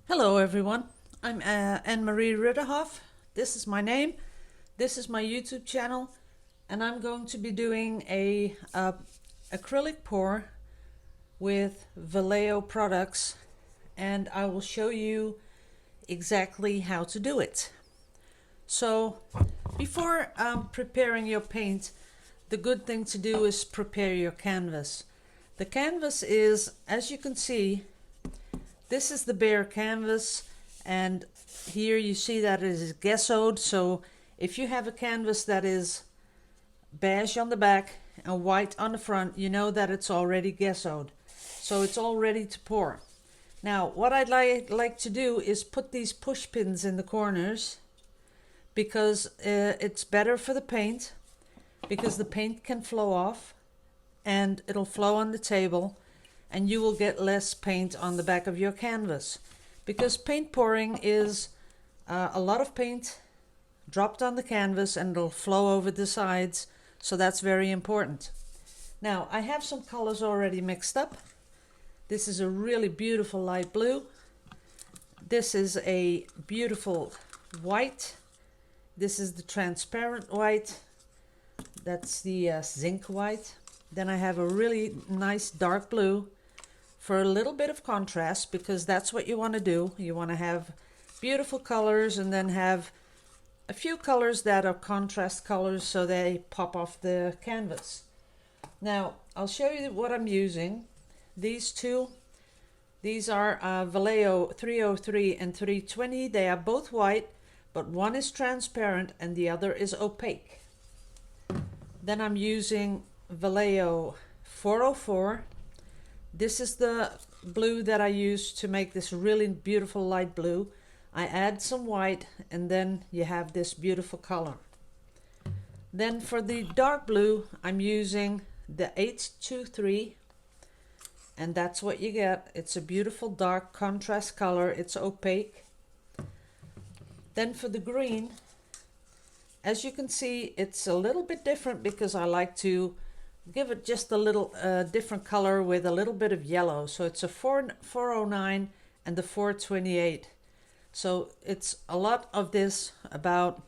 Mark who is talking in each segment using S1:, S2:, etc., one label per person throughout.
S1: Hello everyone, I'm Annemarie Ridderhof. This is my name, this is my YouTube channel, and I'm going to be doing a acrylic pour with Vallejo products, and I will show you exactly how to do it. So before preparing your paint, the good thing to do is prepare your canvas. The canvas is, as you can see, this is the bare canvas, and here you see that it is gessoed. So if you have a canvas that is beige on the back and white on the front, you know that it's already gessoed. So it's all ready to pour. Now what I'd like to do is put these push pins in the corners, because it's better for the paint, because the paint can flow off and it'll flow on the table, and you will get less paint on the back of your canvas, because paint pouring is a lot of paint dropped on the canvas and it'll flow over the sides, so that's very important. Now I have some colors already mixed up. This is a really beautiful light blue. This is a beautiful white. This is the transparent white. That's the zinc white. Then I have a really nice dark blue for a little bit of contrast, because that's what you want to do. You want to have beautiful colors and then have a few colors that are contrast colors so they pop off the canvas. Now I'll show you what I'm using. These are Vallejo 303 and 320. They are both white, but one is transparent and the other is opaque. Then I'm using Vallejo 404. This is the blue that I use to make this really beautiful light blue. I add some white and then you have this beautiful color. Then for the dark blue, I'm using the 823, and that's what you get. It's a beautiful dark contrast color. It's opaque. Then for the green, as you can see, it's a little bit different, because I like to give it just a little different color with a little bit of yellow. So it's a 409 and the 428. So it's a lot of this, about,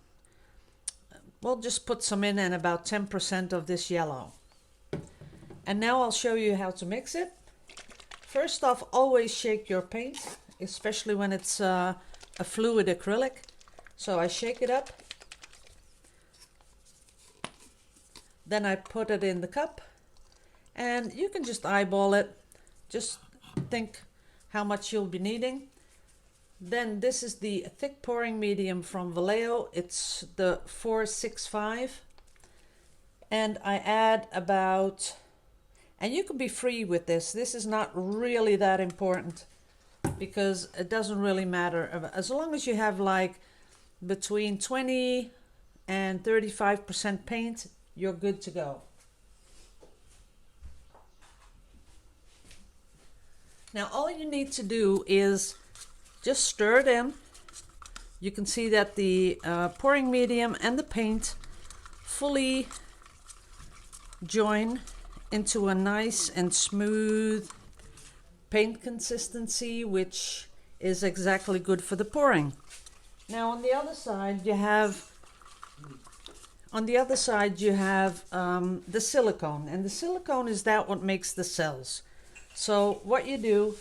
S1: we'll just put some in, and about 10% of this yellow. And now I'll show you how to mix it. First off, always shake your paint, especially when it's a fluid acrylic. So I shake it up. Then I put it in the cup, and you can just eyeball it. Just think how much you'll be needing. Then this is the thick pouring medium from Vallejo. It's the 465. And I add about, and you can be free with this. This is not really that important, because it doesn't really matter. As long as you have like between 20 and 35% paint, you're good to go. Now all you need to do is just stir it in. You can see that the pouring medium and the paint fully join into a nice and smooth paint consistency, which is exactly good for the pouring. Now on the other side you have the silicone, and the silicone is that what makes the cells. So what you do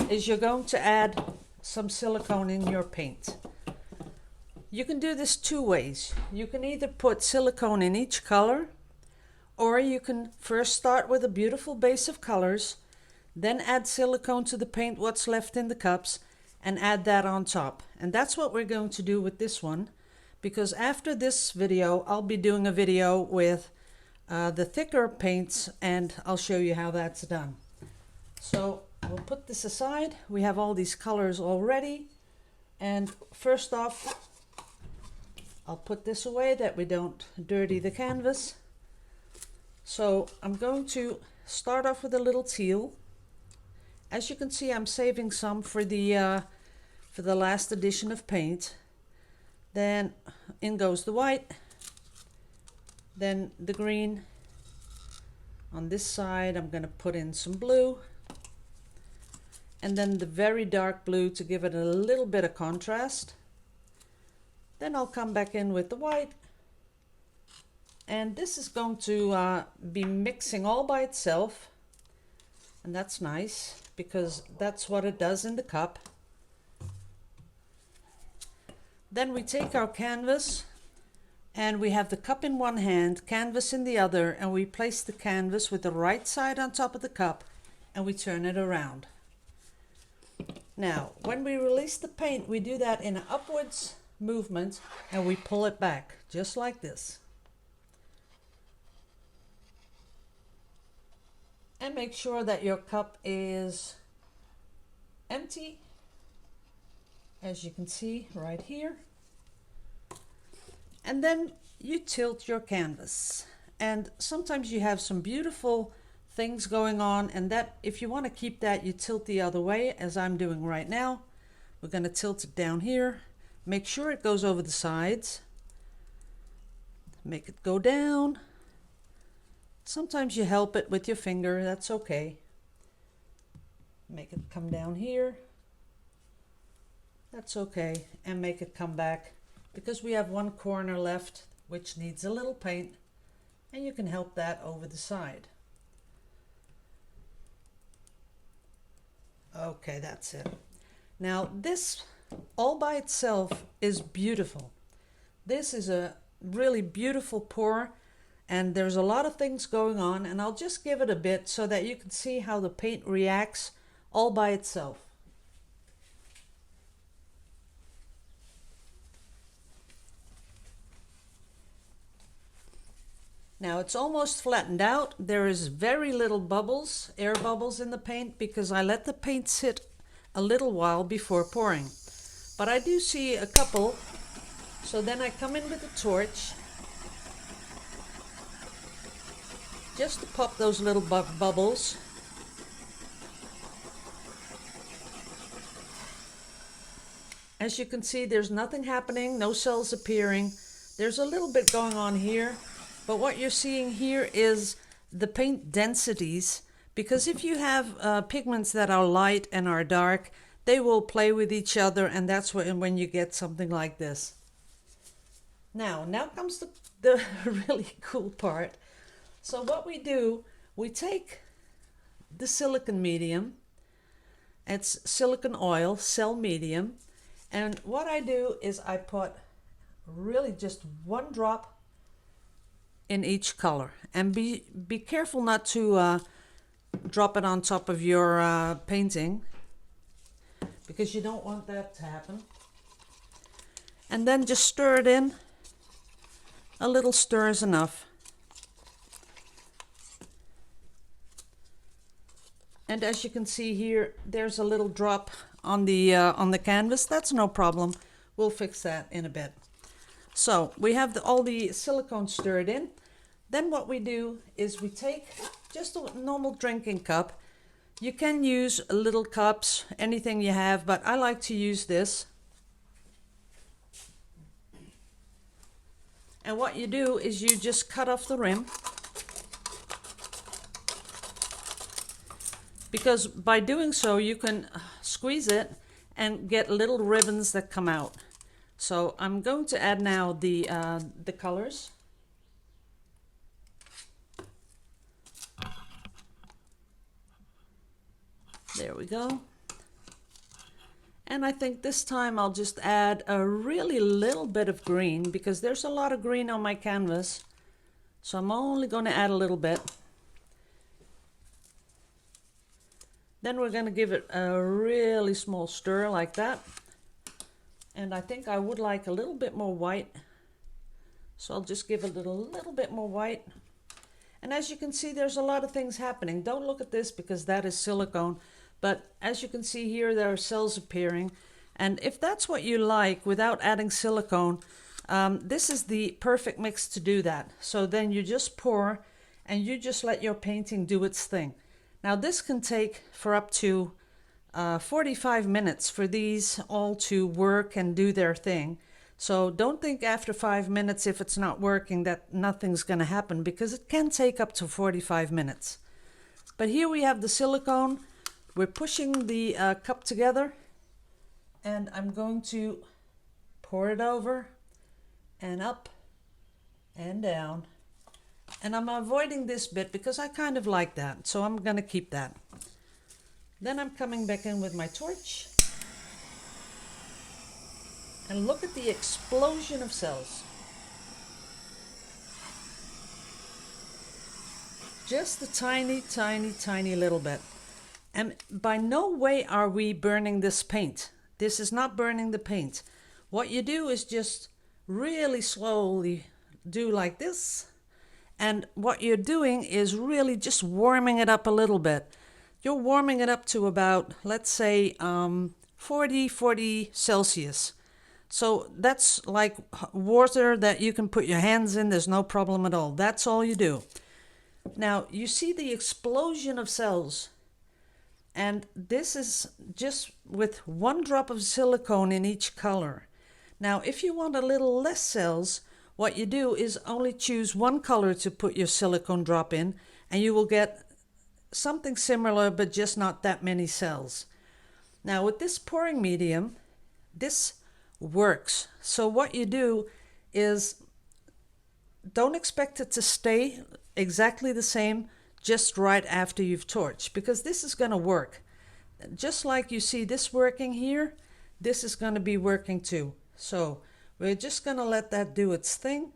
S1: is you're going to add some silicone in your paint. You can do this two ways. You can either put silicone in each color, or you can first start with a beautiful base of colors, then add silicone to the paint what's left in the cups, and add that on top. And that's what we're going to do with this one, because after this video I'll be doing a video with the thicker paints, and I'll show you how that's done. So we'll put this aside. We have all these colors already, and first off I'll put this away that we don't dirty the canvas. So I'm going to start off with a little teal. As you can see, I'm saving some for the last edition of paint. Then in goes the white, then the green. On this side I'm going to put in some blue, and then the very dark blue to give it a little bit of contrast. Then I'll come back in with the white, and this is going to be mixing all by itself, and that's nice because that's what it does in the cup. Then we take our canvas, and we have the cup in one hand, canvas in the other, and we place the canvas with the right side on top of the cup, and we turn it around. Now, when we release the paint, we do that in an upwards movement, and we pull it back, just like this. And make sure that your cup is empty, as you can see right here. And then you tilt your canvas. And sometimes you have some beautiful things going on, and that, if you want to keep that, you tilt the other way, as I'm doing right now. We're going to tilt it down here. Make sure it goes over the sides. Make it go down. Sometimes you help it with your finger, that's okay. Make it come down here. That's okay. And make it come back, because we have one corner left which needs a little paint, and you can help that over the side. Okay, that's it. Now this all by itself is beautiful. This is a really beautiful pour, and there's a lot of things going on, and I'll just give it a bit so that you can see how the paint reacts all by itself. Now it's almost flattened out. There is very little bubbles, air bubbles in the paint, because I let the paint sit a little while before pouring. But I do see a couple, so then I come in with a torch just to pop those little bubbles. As you can see, there's nothing happening, no cells appearing. There's a little bit going on here. But what you're seeing here is the paint densities, because if you have pigments that are light and are dark, they will play with each other, and that's when you get something like this. Now comes the really cool part. So what we do, we take the silicone medium, it's silicone oil, cell medium, and what I do is I put really just one drop in each color, and be careful not to drop it on top of your painting, because you don't want that to happen. And then just stir it in. A little stir is enough. And as you can see here, there's a little drop on the canvas. That's no problem. We'll fix that in a bit. So we have all the silicone stirred in. Then what we do is we take just a normal drinking cup. You can use little cups, anything you have, but I like to use this. And what you do is you just cut off the rim, because by doing so you can squeeze it and get little ribbons that come out. So I'm going to add now the colors. There we go. And I think this time I'll just add a really little bit of green, because there's a lot of green on my canvas. So I'm only going to add a little bit. Then we're going to give it a really small stir like that. And I think I would like a little bit more white. So I'll just give it a little bit more white. And as you can see, there's a lot of things happening. Don't look at this, because that is silicone. But as you can see here, there are cells appearing. And if that's what you like without adding silicone, this is the perfect mix to do that. So then you just pour, and you just let your painting do its thing. Now this can take for up to 45 minutes for these all to work and do their thing. So don't think after 5 minutes, if it's not working, that nothing's going to happen, because it can take up to 45 minutes. But here we have the silicone. we're pushing the cup together, and I'm going to pour it over and up and down. And I'm avoiding this bit because I kind of like that, so I'm going to keep that. Then I'm coming back in with my torch. And look at the explosion of cells. Just a tiny, tiny, tiny little bit. And by no way are we burning this paint. This is not burning the paint. What you do is just really slowly do like this. And what you're doing is really just warming it up a little bit. You're warming it up to about, let's say, 40 Celsius. So that's like water that you can put your hands in. There's no problem at all. That's all you do. Now, you see the explosion of cells. And this is just with 1 drop of silicone in each color. Now, if you want a little less cells, what you do is only choose 1 color to put your silicone drop in, and you will get something similar, but just not that many cells. Now, with this pouring medium, this works. So what you do is don't expect it to stay exactly the same just right after you've torched, because this is going to work. Just like you see this working here, this is going to be working too. So we're just going to let that do its thing,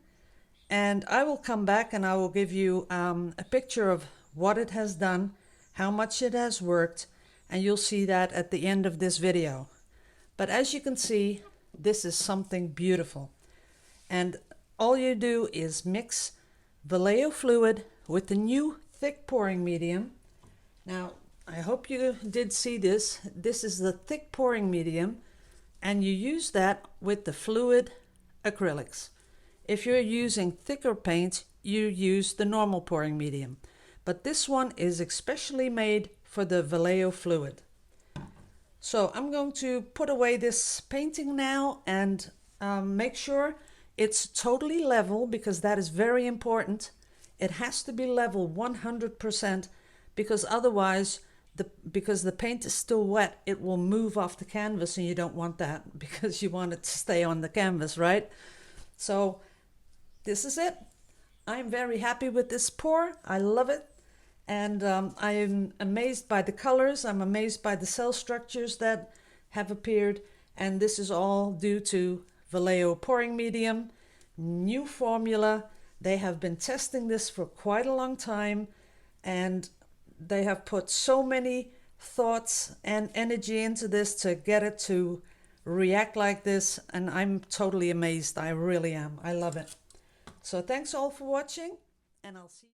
S1: and I will come back and I will give you a picture of what it has done, how much it has worked, and you'll see that at the end of this video. But as you can see, this is something beautiful. And all you do is mix Vallejo fluid with the new thick pouring medium. Now, I hope you did see this. This is the thick pouring medium, and you use that with the fluid acrylics. If you're using thicker paint, you use the normal pouring medium. But this one is especially made for the Vallejo fluid. So I'm going to put away this painting now and make sure it's totally level, because that is very important. It has to be level 100%, because otherwise, because the paint is still wet, it will move off the canvas, and you don't want that, because you want it to stay on the canvas, right? So this is it. I'm very happy with this pour. I love it. And I am amazed by the colors. I'm amazed by the cell structures that have appeared. And this is all due to Vallejo pouring medium, new formula. They have been testing this for quite a long time, and they have put so many thoughts and energy into this to get it to react like this. And I'm totally amazed. I really am. I love it. So thanks all for watching, and I'll see you.